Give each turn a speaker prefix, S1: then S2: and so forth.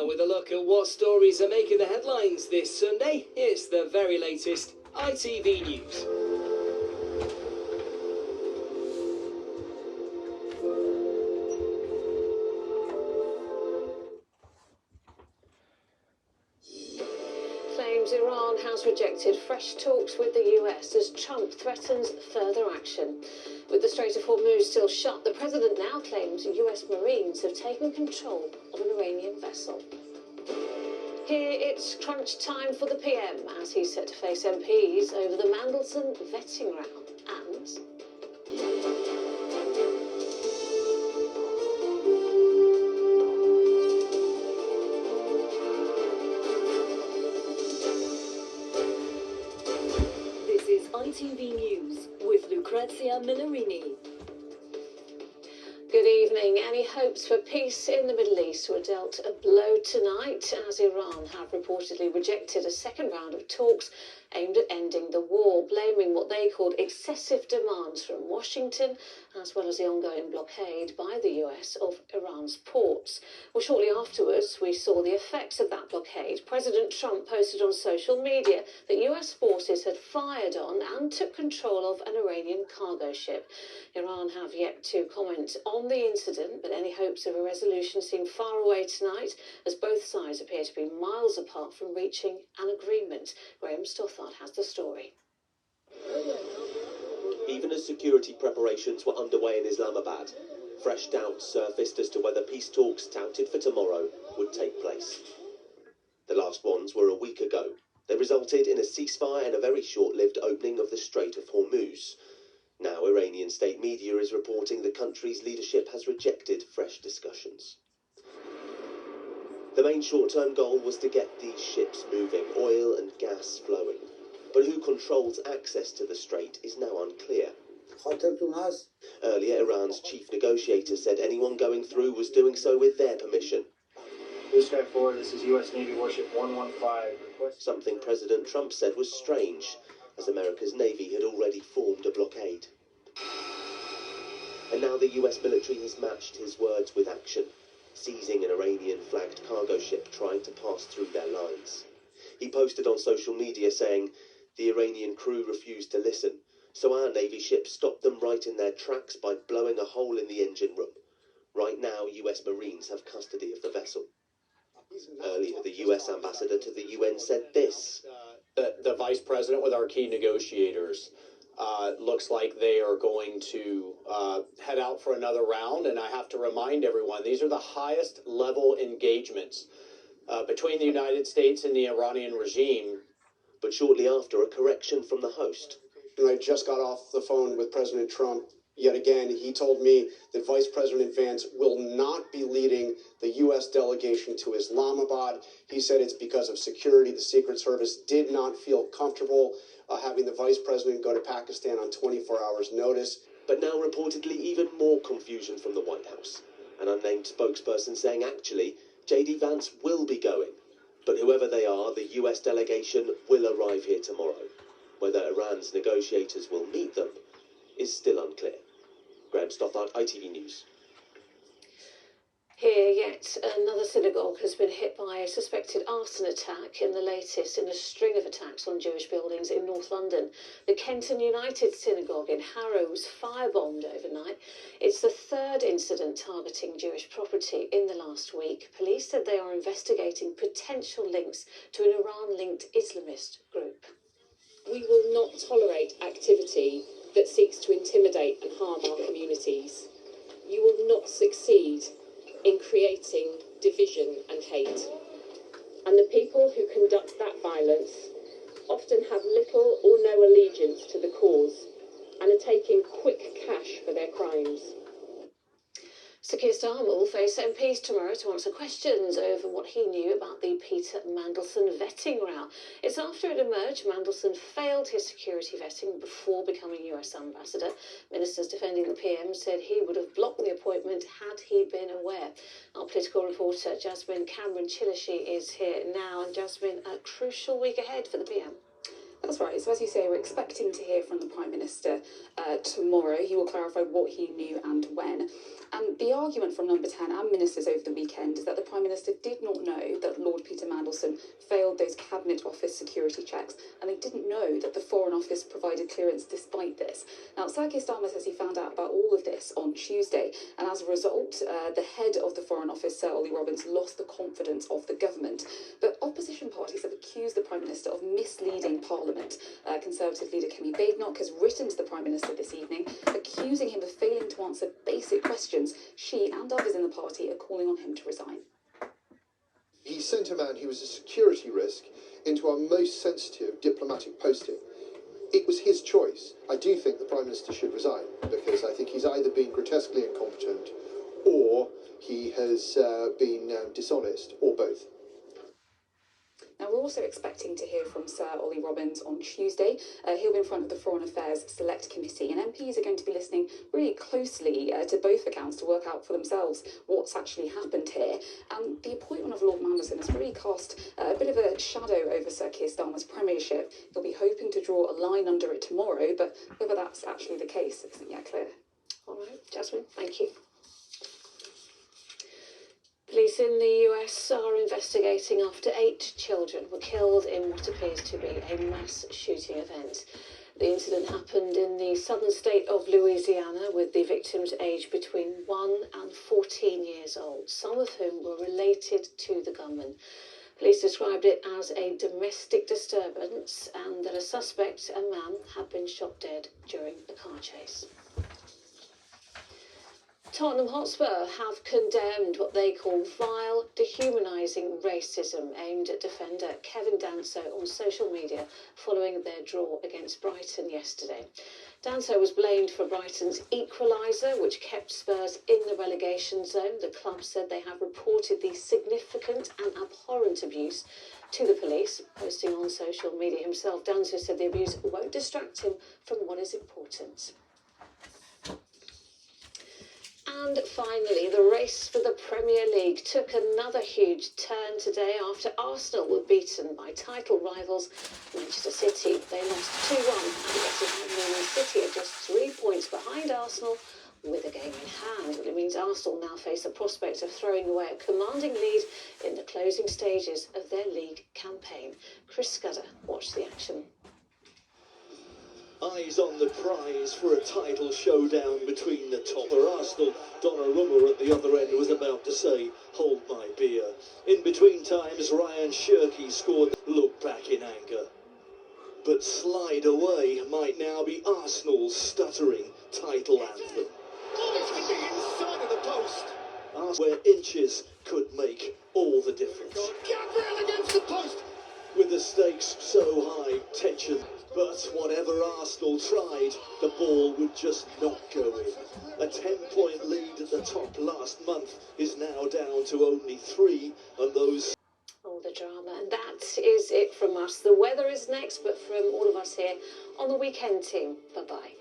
S1: With a look at what stories are making the headlines this Sunday, it's the very latest ITV News.
S2: Claims Iran has rejected fresh talks with the US as Trump threatens further action. With the Strait of Hormuz still shut, the president now claims US Marines have taken control of an Iranian vessel. Here it's crunch time for the PM as he's set to face MPs over the Mandelson vetting round. And
S3: this is ITV News with Lucrezia Millarini.
S2: good evening. Any hopes for peace in the Middle East were dealt a blow tonight as Iran have reportedly rejected a second round of talks aimed at ending the war, blaming what they called excessive demands from Washington, as well as the ongoing blockade by the US of Iran's ports. Well, shortly afterwards, we saw the effects of that blockade. President Trump posted on social media that US forces had fired on and took control of an Iranian cargo ship. Iran have yet to comment on the incident, but any hopes of a resolution seem far away tonight, as both sides appear to be miles apart from reaching an agreement. Graham Stothard has the story.
S4: Even as security preparations were underway in Islamabad, fresh doubts surfaced as to whether peace talks touted for tomorrow would take place. The last ones were a week ago. They resulted in a ceasefire and a very short-lived opening of the Strait of Hormuz. Now Iranian state media is reporting the country's leadership has rejected fresh discussions. The main short-term goal was to get these ships moving, oil and gas flowing. But who controls access to the strait is now unclear. Earlier, Iran's chief negotiator said anyone going through was doing so with their permission.
S5: Blue Sky 4, this is U.S. Navy Warship 115.
S4: Something President Trump said was strange, as America's Navy had already formed a blockade. And now the US military has matched his words with action, seizing an Iranian-flagged cargo ship trying to pass through their lines. He posted on social media saying, "The Iranian crew refused to listen, so our Navy ship stopped them right in their tracks by blowing a hole in the engine room. Right now, US Marines have custody of the vessel." Earlier, the US ambassador to the UN said this.
S6: The vice president with our key negotiators looks like they are going to head out for another round. And I have to remind everyone, these are the highest level engagements between the United States and the Iranian regime.
S4: But shortly after, a correction from the host.
S7: I just got off the phone with President Trump. Yet again, he told me that Vice President Vance will not be leading the U.S. delegation to Islamabad. He said it's because of security. The Secret Service did not feel comfortable having the Vice President go to Pakistan on 24 hours' notice.
S4: But now reportedly even more confusion from the White House. An unnamed spokesperson saying actually, J.D. Vance will be going. But whoever they are, the US delegation will arrive here tomorrow. Whether Iran's negotiators will meet them is still unclear. Graham Stothard, ITV News.
S2: Here, yet another synagogue has been hit by a suspected arson attack, in the latest in a string of attacks on Jewish buildings in North London. The Kenton United Synagogue in Harrow was firebombed overnight. It's the third incident targeting Jewish property in the last week. Police said they are investigating potential links to an Iran-linked Islamist group.
S8: We will not tolerate activity that seeks to intimidate and harm our communities. You will not succeed in creating division and hate. And the people who conduct that violence often have little or no allegiance to the cause and are taking quick cash for their crimes.
S2: Sir Keir Starmer will face MPs tomorrow to answer questions over what he knew about the Peter Mandelson vetting row. It's after it emerged Mandelson failed his security vetting before becoming US ambassador. Ministers defending the PM said he would have blocked the appointment had he been aware. Our political reporter Jasmine Cameron-Chilishi is here now. And Jasmine, a crucial week ahead for the PM.
S9: That's right. So as you say, we're expecting to hear from the Prime Minister tomorrow. He will clarify what he knew and when. And the argument from Number 10 and ministers over the weekend is that the Prime Minister did not know that Lord Peter Mandelson failed those Cabinet Office security checks, and they didn't know that the Foreign Office provided clearance despite this. Now, Sir Keir Starmer says he found out about all of this on Tuesday, and as a result, the head of the Foreign Office, Sir Ollie Robbins, lost the confidence of the government. But opposition parties have accused the Prime Minister of misleading Parliament. Conservative leader Kemi Badenoch has written to the Prime Minister this evening, accusing him of failing to answer basic questions. She and others in the party are calling on him to resign.
S10: He sent a man who was a security risk into our most sensitive diplomatic posting. It was his choice. I do think the Prime Minister should resign, because I think he's either been grotesquely incompetent or he has been dishonest, or both.
S9: Now, we're also expecting to hear from Sir Ollie Robbins on Tuesday. He'll be in front of the Foreign Affairs Select Committee, and MPs are going to be listening really closely to both accounts to work out for themselves what's actually happened here. And the appointment of Lord Mandelson has really cast a bit of a shadow over Sir Keir Starmer's premiership. He'll be hoping to draw a line under it tomorrow, but whether that's actually the case isn't yet clear.
S2: All right, Jasmine, thank you. Police in the US are investigating after 8 children were killed in what appears to be a mass shooting event. The incident happened in the southern state of Louisiana, with the victims aged between 1 and 14 years old, some of whom were related to the gunman. Police described it as a domestic disturbance and that a suspect, a man, had been shot dead during the car chase. Tottenham Hotspur have condemned what they call vile, dehumanising racism aimed at defender Kevin Danso on social media following their draw against Brighton yesterday. Danso was blamed for Brighton's equaliser, which kept Spurs in the relegation zone. The club said they have reported the significant and abhorrent abuse to the police. Posting on social media himself, Danso said the abuse won't distract him from what is important. And finally, the race for the Premier League took another huge turn today after Arsenal were beaten by title rivals Manchester City. They lost 2-1, and West Ham and City are just 3 points behind Arsenal with a game in hand. It means Arsenal now face the prospect of throwing away a commanding lead in the closing stages of their league campaign. Chris Scudder watched the action.
S11: Eyes on the prize for a title showdown between the top of Arsenal. Donnarumma at the other end was about to say, "Hold my beer." In between times, Ryan Shirky scored. Look back in anger. But Slide Away might now be Arsenal's stuttering title anthem.
S12: Oh, it's hitting inside of the post.
S11: Where inches could make all the difference.
S12: Gabriel against the post.
S11: With the stakes so high, tension. But whatever Arsenal tried, the ball would just not go in. A 10-point lead at the top last month is now down to only 3, and those...
S2: All the drama, and that is it from us. The weather is next, but from all of us here on the Weekend Team, bye-bye.